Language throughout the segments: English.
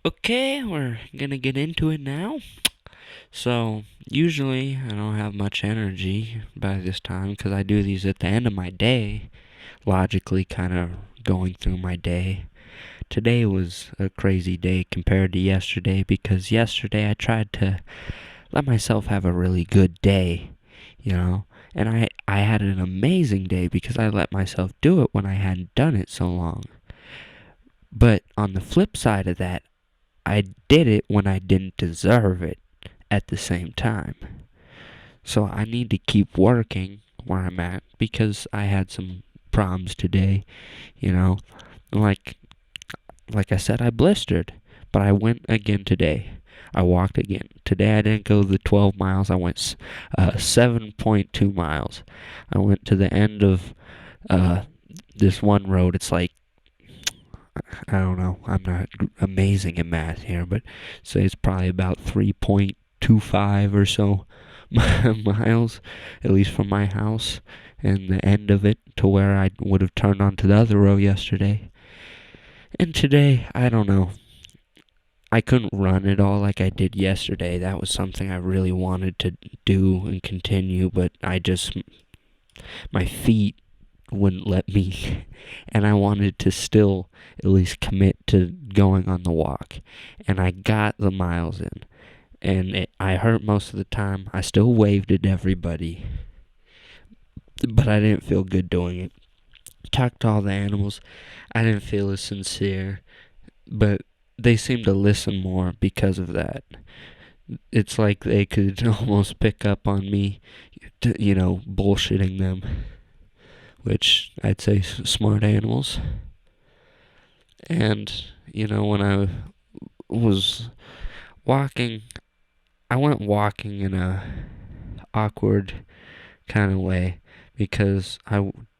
Okay, we're gonna get into it now. So, usually I don't have much energy by this time because I do these at the end of my day, logically kind of going through my day. Today was a crazy day compared to yesterday because yesterday I tried to let myself have a really good day, you know? And I had an amazing day because I let myself do it when I hadn't done it so long. But on the flip side of that, I did it when I didn't deserve it at the same time. So I need to keep working where I'm at because I had some problems today, you know. Like like I said, I blistered, but I went again today. I walked again. Today I didn't go the 12 miles. I went 7.2 miles. I went to the end of uh, this one road. It's like, I don't know. I'm not amazing at math here, but say it's probably about 3.25 or so miles, at least from my house, and the end of it to where I would have turned onto the other road yesterday. And today, I don't know. I couldn't run it all like I did yesterday. That was something I really wanted to do and continue, but my feet wouldn't let me, and I wanted to still at least commit to going on the walk, and I got the miles in, and I hurt most of the time. I still waved at everybody, but I didn't feel good doing it. Talked to all the animals. I didn't feel as sincere, but they seemed to listen more because of that. It's like they could almost pick up on me, bullshitting them, which I'd say smart animals. And, when I was walking, I went walking in a awkward kind of way because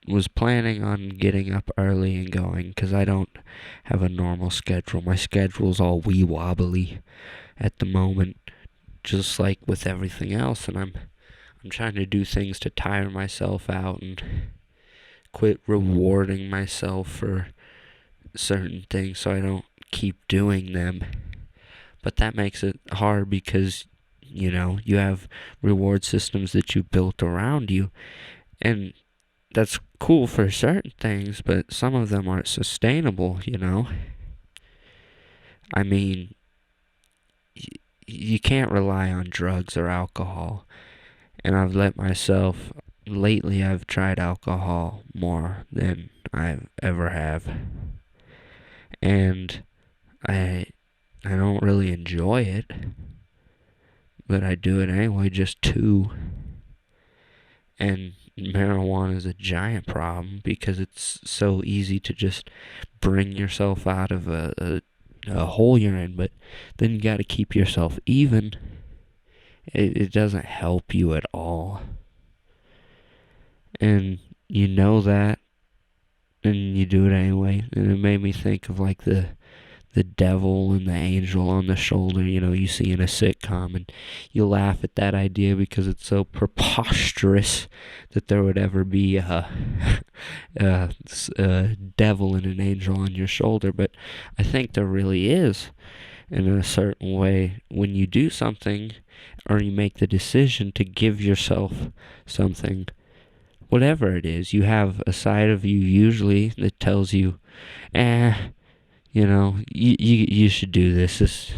was planning on getting up early and going because I don't have a normal schedule. My schedule's all wee wobbly at the moment, just like with everything else, and I'm trying to do things to tire myself out and quit rewarding myself for certain things so I don't keep doing them. But that makes it hard because, you have reward systems that you built around you. And that's cool for certain things, but some of them aren't sustainable. I mean, you can't rely on drugs or alcohol. And lately I've tried alcohol more than I ever have. And I don't really enjoy it, but I do it anyway just to. And marijuana is a giant problem because it's so easy to just bring yourself out of a hole you're in, but then you got to keep yourself even. It doesn't help you at all. And you know that, and you do it anyway. And it made me think of like the devil and the angel on the shoulder, you see in a sitcom, and you laugh at that idea because it's so preposterous that there would ever be a devil and an angel on your shoulder, but I think there really is in a certain way when you do something or you make the decision to give yourself something, whatever it is. You have a side of you usually that tells you, you should do this.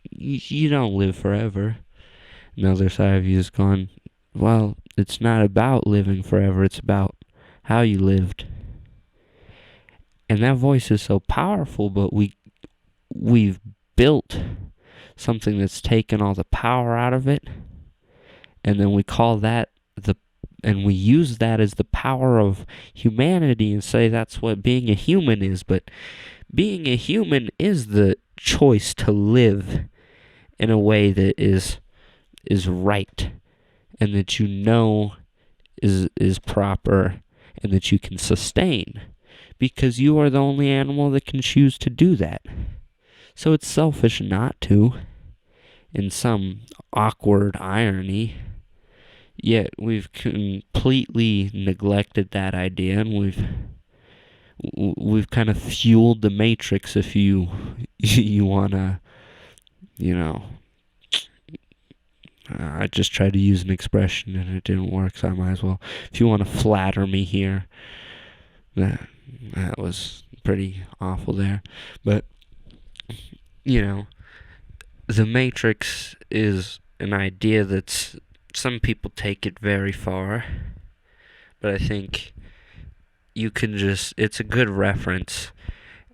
You don't live forever. Another side of you is going, well, it's not about living forever. It's about how you lived. And that voice is so powerful, but we've built something that's taken all the power out of it, and then we call that and we use that as the power of humanity and say that's what being a human is, but being a human is the choice to live in a way that is right and that is proper and that you can sustain, because you are the only animal that can choose to do that. So it's selfish not to, in some awkward irony. Yet we've completely neglected that idea, and we've kind of fueled the Matrix, if you you wanna, you know. I just tried to use an expression and it didn't work, so I might as well. If you want to flatter me here, that was pretty awful there. But, you know, the Matrix is an idea that's, some people take it very far, but I think you can just, it's a good reference,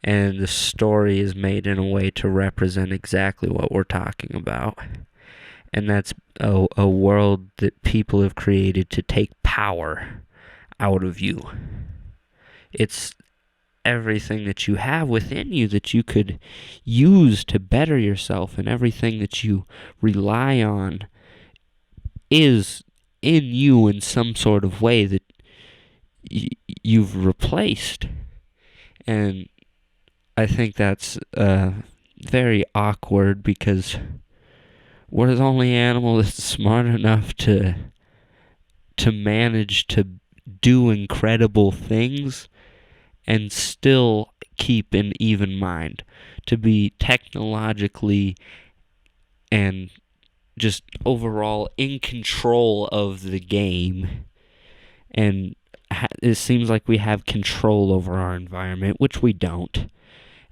and the story is made in a way to represent exactly what we're talking about. And that's a world that people have created to take power out of you. It's everything that you have within you that you could use to better yourself, and everything that you rely on is in you in some sort of way that you've replaced. And I think that's very awkward, because we're the only animal that's smart enough to manage to do incredible things and still keep an even mind, to be technologically and just overall in control of the game. And it seems like we have control over our environment, which we don't.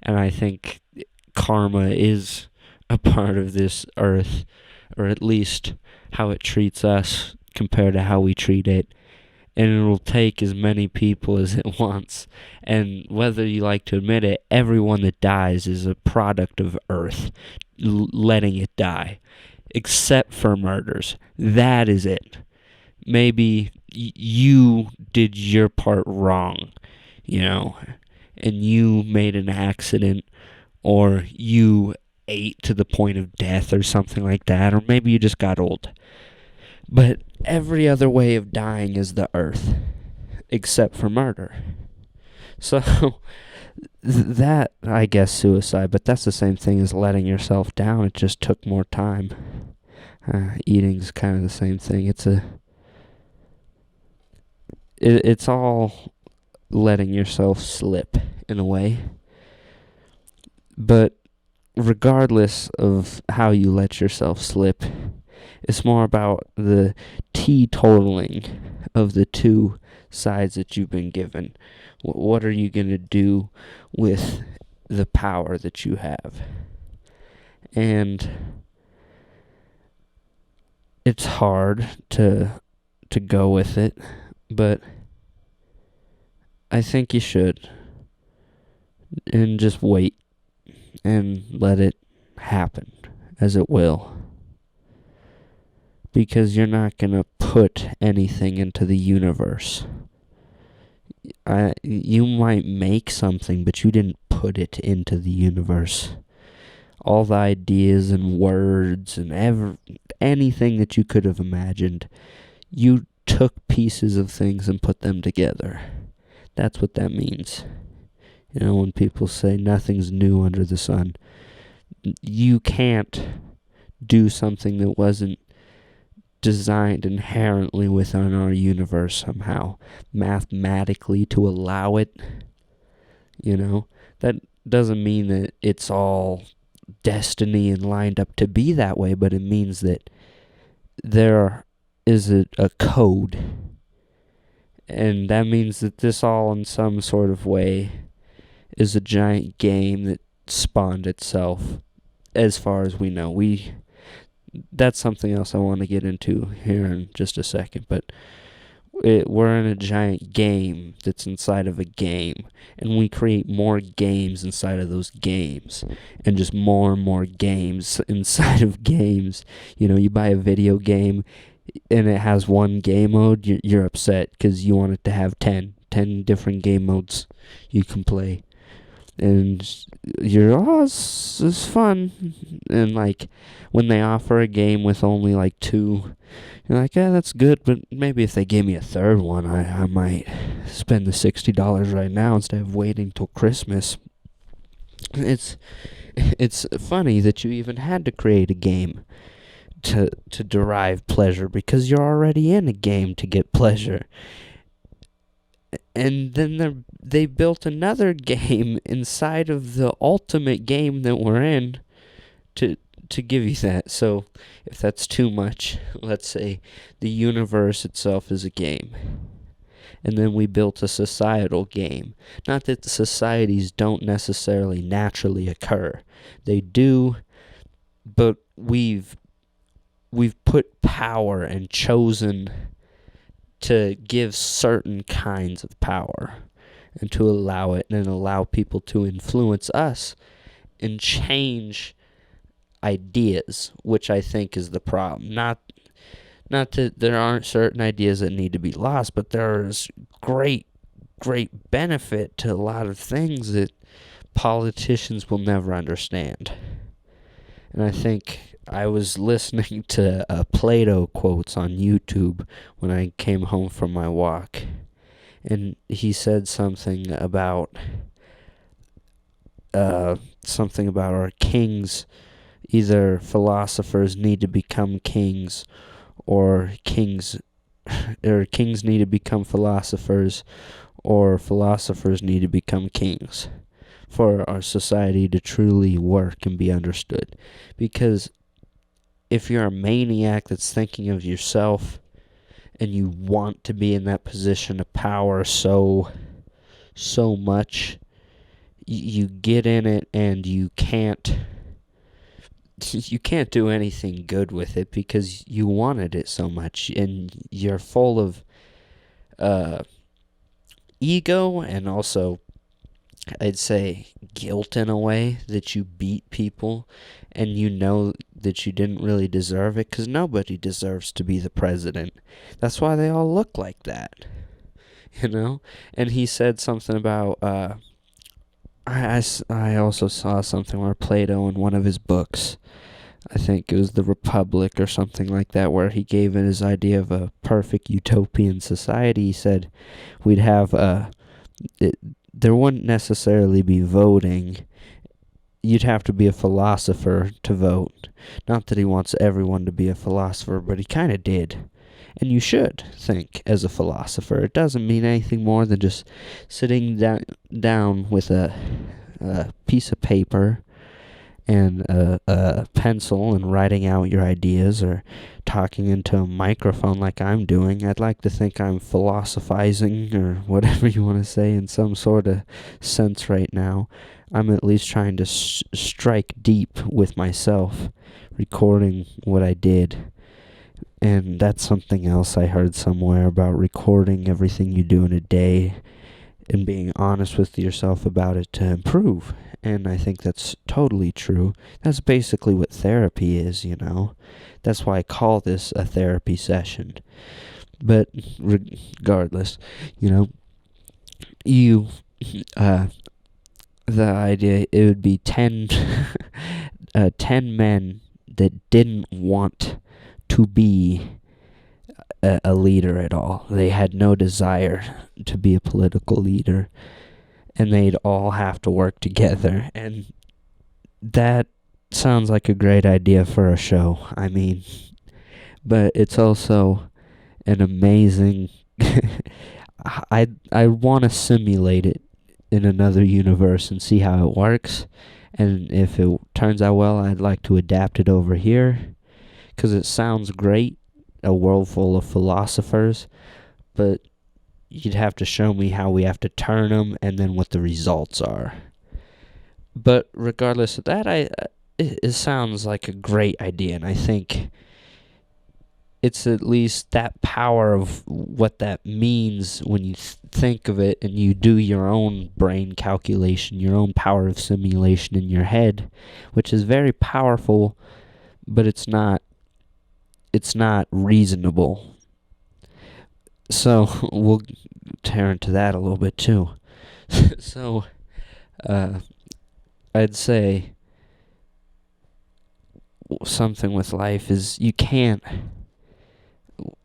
And I think karma is a part of this earth, or at least how it treats us compared to how we treat it. And it will take as many people as it wants. And whether you like to admit it, everyone that dies is a product of Earth letting it die, except for murders. That is it. Maybe you did your part wrong, and you made an accident, or you ate to the point of death or something like that, or maybe you just got old. But every other way of dying is the earth, except for murder. So that, I guess, suicide, but that's the same thing as letting yourself down. It just took more time. Eating's kind of the same thing. It's all letting yourself slip in a way. But regardless of how you let yourself slip, it's more about the teetotaling of the two sides that you've been given. What are you going to do with the power that you have? And it's hard to go with it, but I think you should. And just wait and let it happen, as it will. Because you're not going to put anything into the universe. You might make something, but you didn't put it into the universe. All the ideas and words and anything that you could have imagined, you took pieces of things and put them together. That's what that means. When people say nothing's new under the sun, you can't do something that wasn't designed inherently within our universe somehow, mathematically, to allow it. That doesn't mean that it's all destiny and lined up to be that way, but it means that there is a code. And that means that this all, in some sort of way, is a giant game that spawned itself, as far as we know. That's something else I want to get into here in just a second, but we're in a giant game that's inside of a game, and we create more games inside of those games, and just more and more games inside of games. You buy a video game, and it has one game mode, you're upset because you want it to have 10 different game modes you can play. And this is fun. And when they offer a game with only 2, you're like, yeah, that's good, but maybe if they gave me a third one, I might spend the $60 right now instead of waiting till Christmas. It's funny that you even had to create a game to derive pleasure, because you're already in a game to get pleasure. And then they built another game inside of the ultimate game that we're in to give you that. So if that's too much, let's say the universe itself is a game. And then we built a societal game. Not that the societies don't necessarily naturally occur. They do, but we've put power and chosen to give certain kinds of power and to allow it and allow people to influence us and change ideas, which I think is the problem. Not that there aren't certain ideas that need to be lost, but there's great benefit to a lot of things that politicians will never understand. And I think I was listening to Plato quotes on YouTube when I came home from my walk, and he said something about our kings. Either philosophers need to become kings, or kings need to become philosophers, or philosophers need to become kings for our society to truly work and be understood. Because if you're a maniac that's thinking of yourself and you want to be in that position of power so much, you get in it and you can't do anything good with it because you wanted it so much, and you're full of ego and also, I'd say, guilt in a way that you beat people and you know that you didn't really deserve it, because nobody deserves to be the president. That's why they all look like that, you know? And he said something about, I also saw something where Plato in one of his books, I think it was The Republic or something like that, where he gave it his idea of a perfect utopian society. He said we'd have there wouldn't necessarily be voting. You'd have to be a philosopher to vote. Not that he wants everyone to be a philosopher, but he kind of did. And you should think as a philosopher. It doesn't mean anything more than just sitting down with a piece of paper and a pencil and writing out your ideas, or talking into a microphone like I'm doing. I'd like to think I'm philosophizing, or whatever you want to say, in some sort of sense right now. I'm at least trying to strike deep with myself, recording what I did. And that's something else I heard somewhere about recording everything you do in a day and being honest with yourself about it to improve. And I think that's totally true. That's basically what therapy is, you know. That's why I call this a therapy session. But regardless, you know, the idea, it would be 10 men that didn't want to be a leader at all. They had no desire to be a political leader, and they'd all have to work together. And that sounds like a great idea for a show. I mean, but it's also an amazing I want to simulate it in another universe and see how it works. And if it turns out well, I'd like to adapt it over here, because it sounds great, a world full of philosophers, but you'd have to show me how we have to turn them and then what the results are. But regardless of that, it sounds like a great idea, and I think it's at least that power of what that means when you think of it and you do your own brain calculation, your own power of simulation in your head, which is very powerful, but it's not reasonable. So we'll tear into that a little bit too. So I'd say something with life is you can't,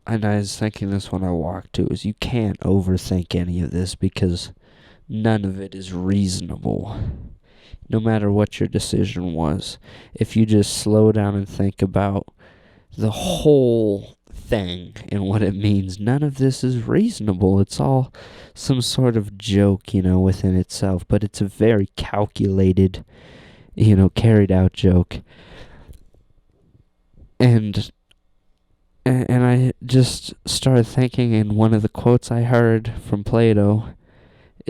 and I was thinking this when I walked too, is you can't overthink any of this, because none of it is reasonable. No matter what your decision was, if you just slow down and think about the whole thing and what it means. None of this is reasonable. It's all some sort of joke, within itself. But it's a very calculated, carried out joke. And I just started thinking, and one of the quotes I heard from Plato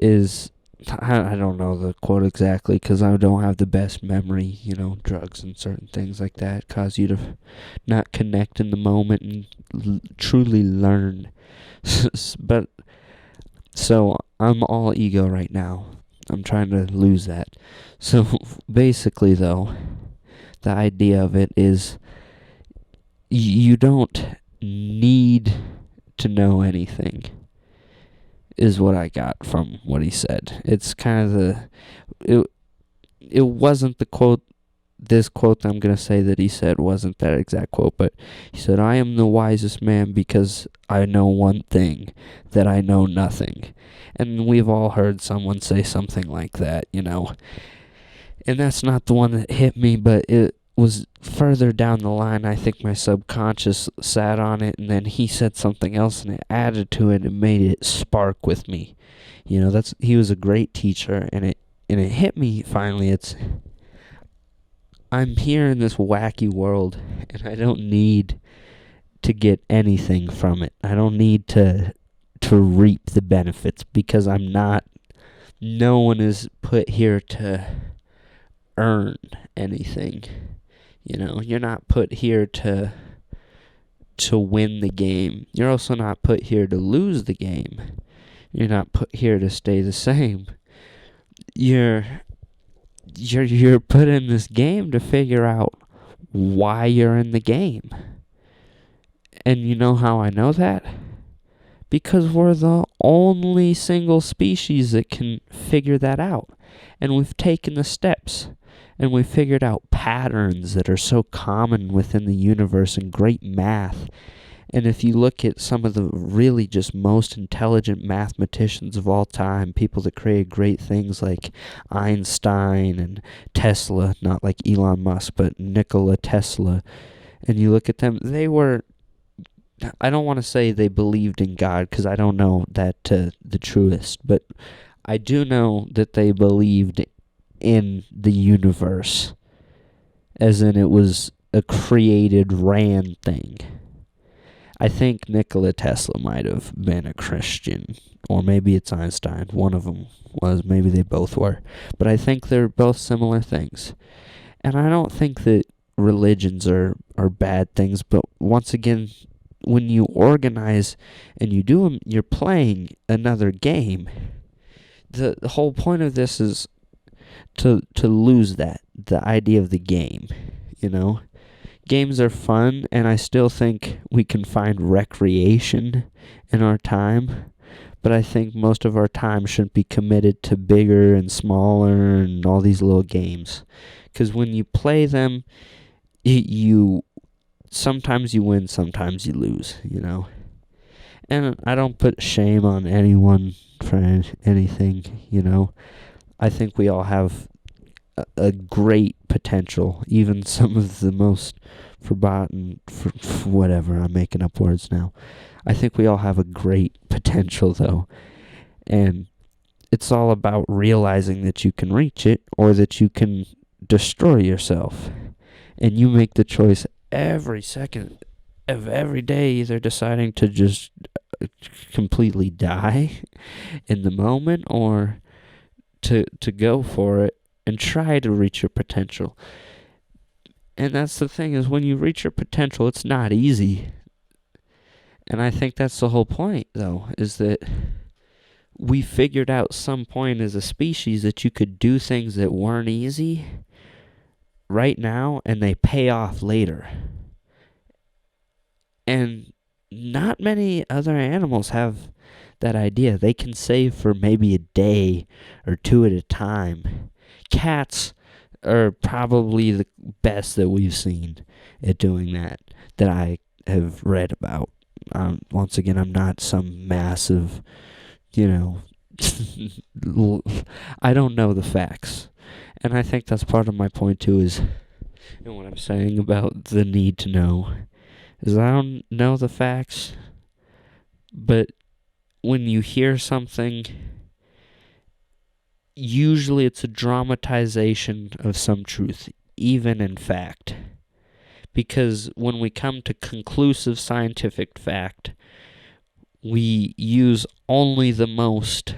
is, I don't know the quote exactly because I don't have the best memory. Drugs and certain things like that cause you to not connect in the moment and truly learn. But so I'm all ego right now. I'm trying to lose that. So basically, though, the idea of it is you don't need to know anything, is what I got from what he said. It's kind of it wasn't the quote, this quote that I'm going to say that he said wasn't that exact quote, but he said, I am the wisest man because I know one thing, that I know nothing. And we've all heard someone say something like that, And that's not the one that hit me, but it was further down the line. I think my subconscious sat on it, and then he said something else, and it added to it and made it spark with me. He was a great teacher, and it hit me finally. I'm here in this wacky world, and I don't need to get anything from it. I don't need to reap the benefits because I'm not. No one is put here to earn anything. You're not put here to win the game. You're also not put here to lose the game. You're not put here to stay the same. You're put in this game to figure out why you're in the game. And you know how I know that? Because we're the only single species that can figure that out. And we've taken the steps. And we figured out patterns that are so common within the universe and great math. And if you look at some of the really just most intelligent mathematicians of all time, people that created great things like Einstein and Tesla, not like Elon Musk, but Nikola Tesla, and you look at them, they were, I don't want to say they believed in God because I don't know that the truest, but I do know that they believed in the universe, as in it was a created, ran thing. I think Nikola Tesla might have been a Christian, or maybe it's Einstein. One of them was, maybe they both were. But I think they're both similar things. And I don't think that religions are bad things, but once again, when you organize and you do them, you're playing another game. The whole point of this is to lose that, the idea of the game, Games are fun, and I still think we can find recreation in our time, but I think most of our time shouldn't be committed to bigger and smaller and all these little games. Because when you play them, you sometimes you win, sometimes you lose, And I don't put shame on anyone for anything, I think we all have a great potential, even some of the most forgotten, whatever, I'm making up words now. I think we all have a great potential, though, and it's all about realizing that you can reach it or that you can destroy yourself, and you make the choice every second of every day, either deciding to just completely die in the moment or to go for it and try to reach your potential. And that's the thing, is when you reach your potential, it's not easy. And I think that's the whole point, though, is that we figured out some point as a species that you could do things that weren't easy right now, and they pay off later. And not many other animals have that idea. They can save for maybe a day or two at a time. Cats are probably the best that we've seen at doing that I have read about. Once again, I'm not some massive, I don't know the facts. And I think that's part of my point too, is what I'm saying about the need to know. is I don't know the facts, but when you hear something, usually it's a dramatization of some truth, even in fact. Because when we come to conclusive scientific fact, we use only the most,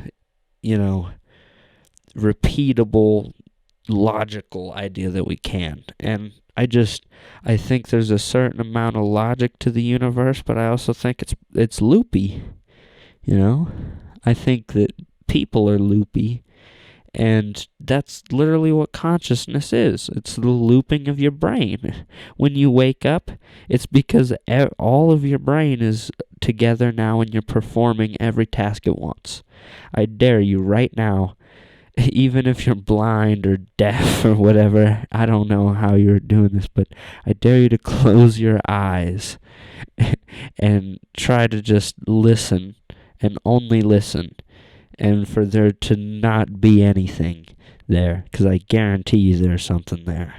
repeatable, logical idea that we can. And I think there's a certain amount of logic to the universe, but I also think it's loopy. I think that people are loopy, and that's literally what consciousness is. It's the looping of your brain. When you wake up, it's because all of your brain is together now and you're performing every task at once. I dare you right now, even if you're blind or deaf or whatever, I don't know how you're doing this, but I dare you to close your eyes and try to just listen and only listen, and for there to not be anything there, because I guarantee you there's something there.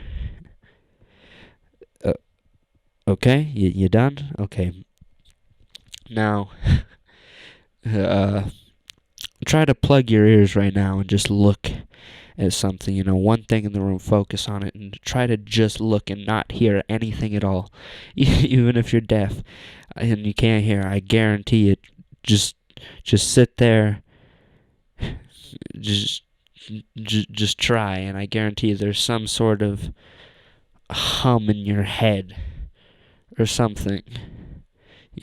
Okay, you done? Okay. Now, try to plug your ears right now and just look at something, one thing in the room, focus on it, and try to just look and not hear anything at all. Even if you're deaf and you can't hear, I guarantee it. Just sit there. Just try, and I guarantee you there's some sort of hum in your head or something.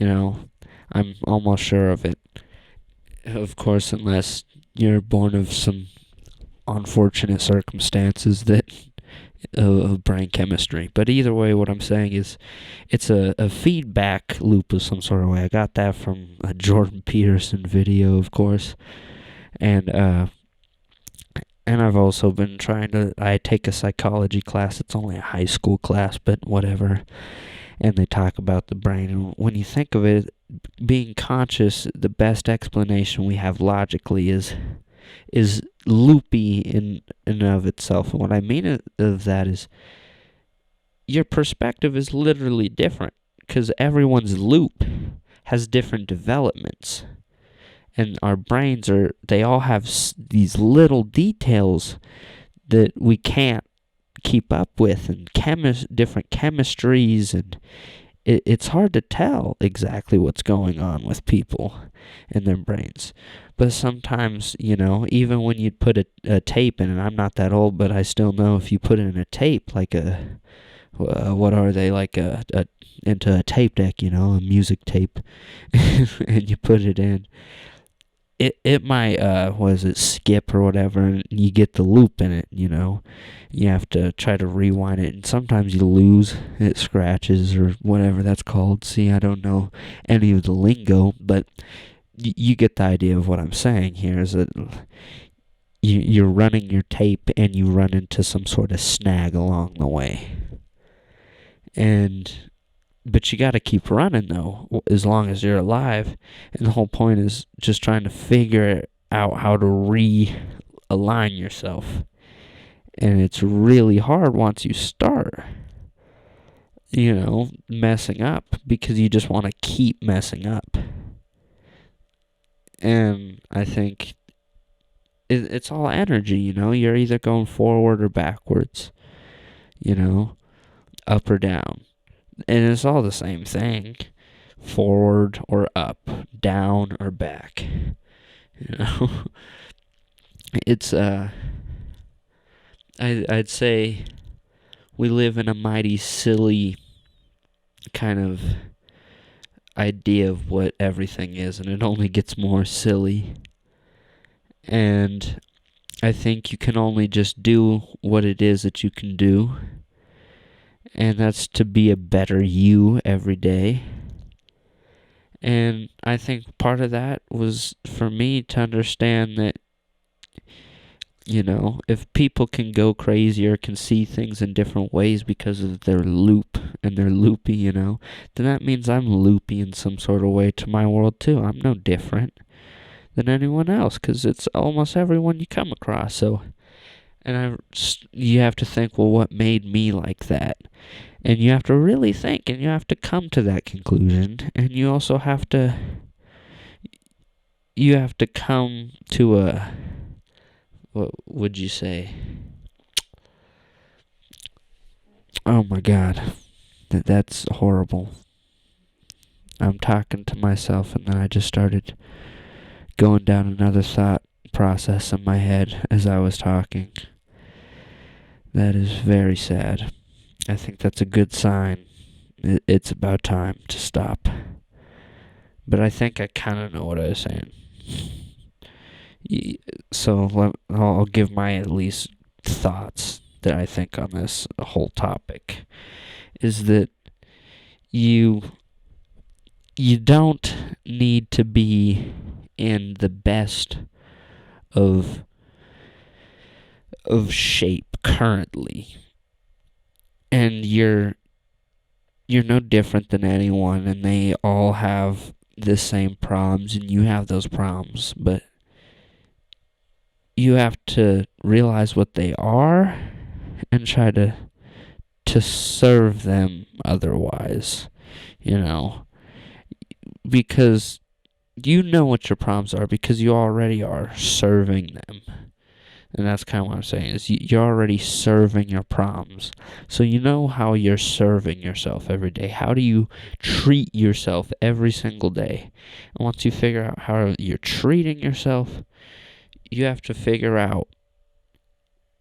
I'm almost sure of it. Of course, unless you're born of some unfortunate circumstances of brain chemistry. But either way, what I'm saying is it's a feedback loop of some sort of way. I got that from a Jordan Peterson video, of course. And I've also been I take a psychology class. It's only a high school class, but whatever. And they talk about the brain. And when you think of it, being conscious, the best explanation we have logically is loopy in and of itself. And what I mean of that is your perspective is literally different, because everyone's loop has different developments. And our brains they all have these little details that we can't keep up with, and different chemistries, and it's hard to tell exactly what's going on with people and their brains. But sometimes, even when you put a tape in, and I'm not that old, but I still know if you put it in a tape, like what are they, like into a tape deck, a music tape, and you put it in, it might, skip or whatever, and you get the loop in it, You have to try to rewind it, and sometimes you lose, it scratches, or whatever that's called. See, I don't know any of the lingo, but you get the idea of what I'm saying here, is that you're running your tape, and you run into some sort of snag along the way. But you got to keep running, though, as long as you're alive. And the whole point is just trying to figure out how to realign yourself. And it's really hard once you start, messing up, because you just want to keep messing up. And I think it's all energy, You're either going forward or backwards, up or down. And it's all the same thing. Forward or up, down or back. It's I'd say we live in a mighty silly kind of idea of what everything is, and it only gets more silly. And I think you can only just do what it is that you can do. And that's to be a better you every day. And I think part of that was for me to understand that, if people can go crazy or can see things in different ways because of their loop and their loopy, then that means I'm loopy in some sort of way to my world too. I'm no different than anyone else, because it's almost everyone you come across. So, and you have to think, well, what made me like that? And you have to really think, and you have to come to that conclusion, and you also have to come to a, what would you say? Oh my god. That's horrible. I'm talking to myself, and then I just started going down another thought process in my head as I was talking. That is very sad. I think that's a good sign. It's about time to stop. But I think I kind of know what I was saying. So I'll give my at least thoughts that I think on this whole topic. Is that you don't need to be in the best of shape currently, and you're no different than anyone, and they all have the same problems, and you have those problems, but you have to realize what they are and try to serve them otherwise, because you know what your problems are because you already are serving them. And that's kind of what I'm saying, is you're already serving your problems. So you know how you're serving yourself every day. How do you treat yourself every single day? And once you figure out how you're treating yourself, you have to figure out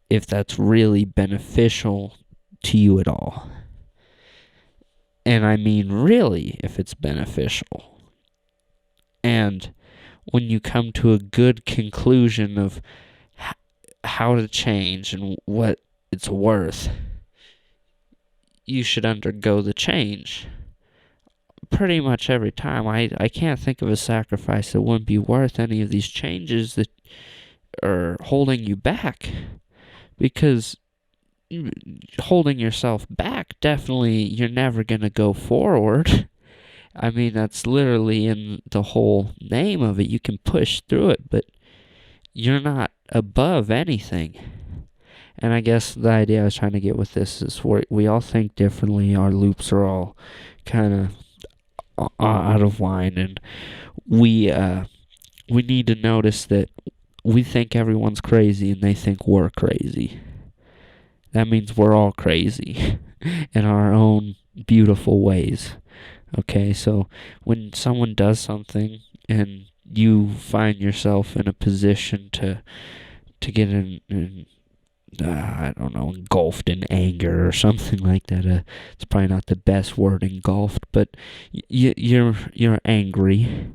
if that's really beneficial to you at all. And I mean really, if it's beneficial. And when you come to a good conclusion of how to change and what it's worth, you should undergo the change. Pretty much every time. I can't think of a sacrifice that wouldn't be worth any of these changes that are holding you back. Because holding yourself back, definitely you're never going to go forward. I mean, that's literally in the whole name of it. You can push through it, but you're not above anything. And I guess the idea I was trying to get with this is we all think differently. Our loops are all kind of out of line, and we need to notice that we think everyone's crazy and they think we're crazy. That means we're all crazy in our own beautiful ways. Okay, so when someone does something and you find yourself in a position to get I don't know, engulfed in anger or something like that. It's probably not the best word, engulfed, but you're angry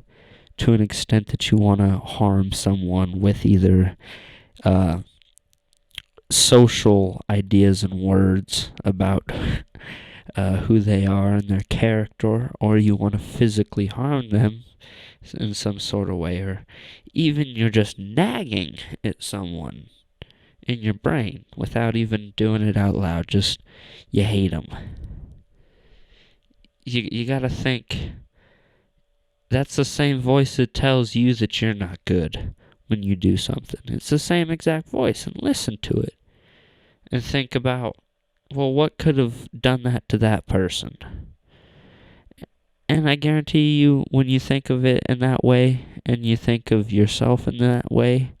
to an extent that you want to harm someone with either social ideas and words about who they are and their character, or you want to physically harm them in some sort of way, or even you're just nagging at someone in your brain without even doing it out loud. Just you hate them. You gotta think that's the same voice that tells you that you're not good when you do something. It's the same exact voice, and listen to it and think about, well, what could have done that to that person? And I guarantee you, when you think of it in that way, and you think of yourself in that way,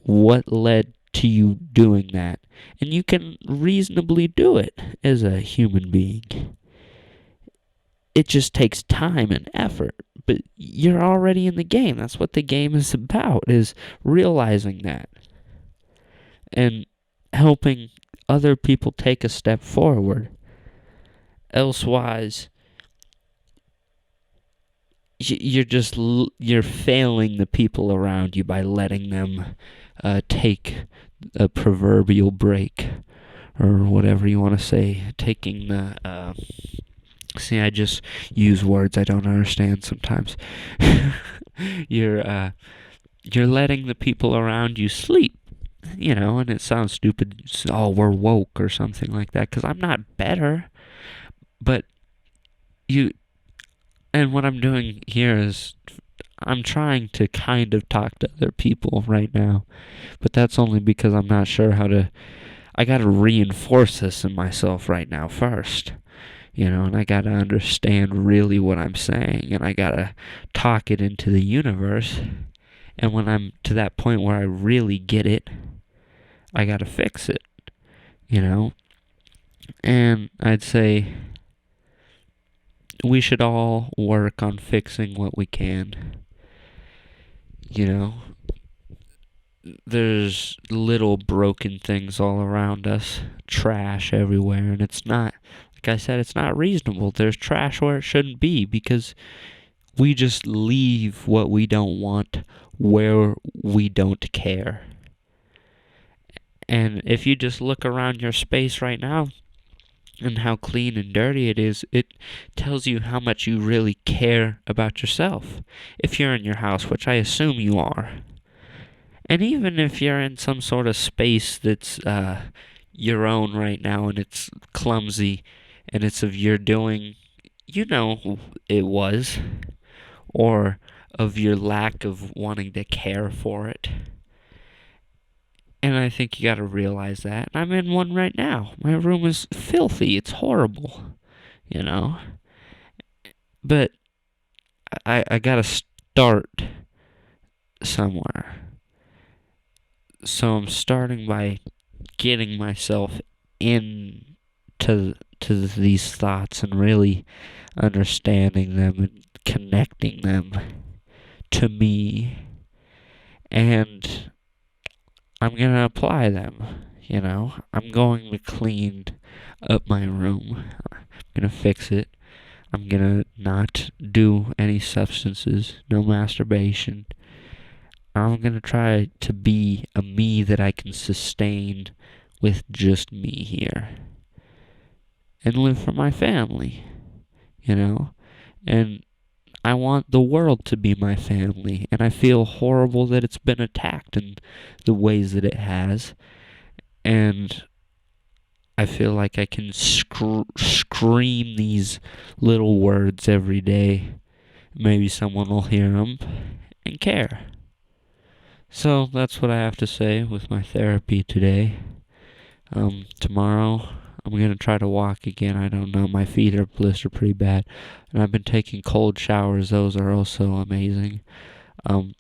what led to you doing that? And you can reasonably do it as a human being. It just takes time and effort, but you're already in the game. That's what the game is about, is realizing that and helping other people take a step forward. Elsewise, you're failing the people around you by letting them take a proverbial break, or whatever you want to say, taking the see, I just use words I don't understand sometimes. You're letting the people around you sleep, and it sounds stupid. Oh, we're woke or something like that, because I'm not better. But and what I'm doing here is I'm trying to kind of talk to other people right now, but that's only because I'm not sure how to. I gotta reinforce this in myself right now first. And I gotta understand really what I'm saying, and I gotta talk it into the universe. And when I'm to that point where I really get it, I gotta fix it, you know? And I'd say we should all work on fixing what we can. You know, there's little broken things all around us, trash everywhere, and it's not, like I said, it's not reasonable. There's trash where it shouldn't be because we just leave what we don't want where we don't care. And if you just look around your space right now and how clean and dirty it is, it tells you how much you really care about yourself. If you're in your house, which I assume you are. And even if you're in some sort of space that's your own right now and it's clumsy and it's of your doing, it was, or of your lack of wanting to care for it. And I think you gotta realize that. I'm in one right now. My room is filthy. It's horrible, But I gotta start somewhere. So I'm starting by getting myself into these thoughts and really understanding them and connecting them to me. And I'm going to apply them, I'm going to clean up my room. I'm going to fix it. I'm going to not do any substances, no masturbation. I'm going to try to be a me that I can sustain with just me here. And live for my family, And I want the world to be my family. And I feel horrible that it's been attacked in the ways that it has. And I feel like I can scream these little words every day. Maybe someone will hear them and care. So that's what I have to say with my therapy today. Tomorrow I'm going to try to walk again. I don't know. My feet are blistered pretty bad. And I've been taking cold showers. Those are also amazing. I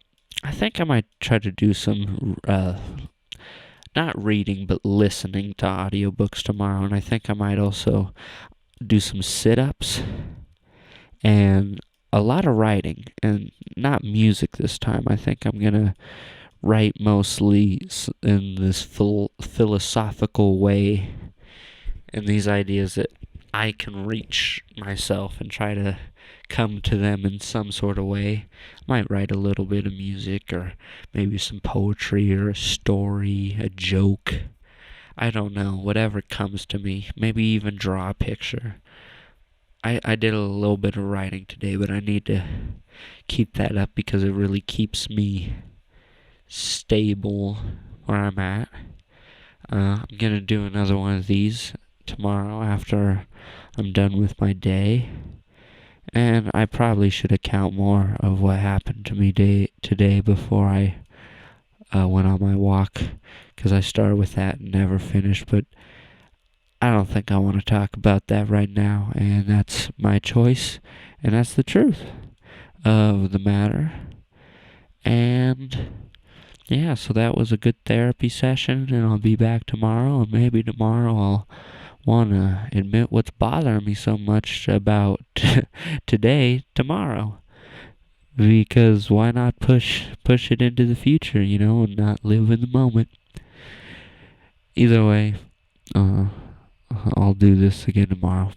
think I might try to do some, not reading, but listening to audiobooks tomorrow. And I think I might also do some sit-ups and a lot of writing. And not music this time. I think I'm going to write mostly in this philosophical way, and these ideas that I can reach myself and try to come to them in some sort of way. I might write a little bit of music or maybe some poetry or a story, a joke. I don't know, whatever comes to me. Maybe even draw a picture. I did a little bit of writing today, but I need to keep that up because it really keeps me stable where I'm at. I'm gonna do another one of these tomorrow after I'm done with my day. And I probably should account more of what happened to me today before I went on my walk, because I started with that and never finished. But I don't think I want to talk about that right now, and that's my choice, and that's the truth of the matter. And yeah, so that was a good therapy session, and I'll be back tomorrow, and maybe tomorrow I'll want to admit what's bothering me so much about today, tomorrow. Because why not push it into the future, and not live in the moment. Either way, I'll do this again tomorrow.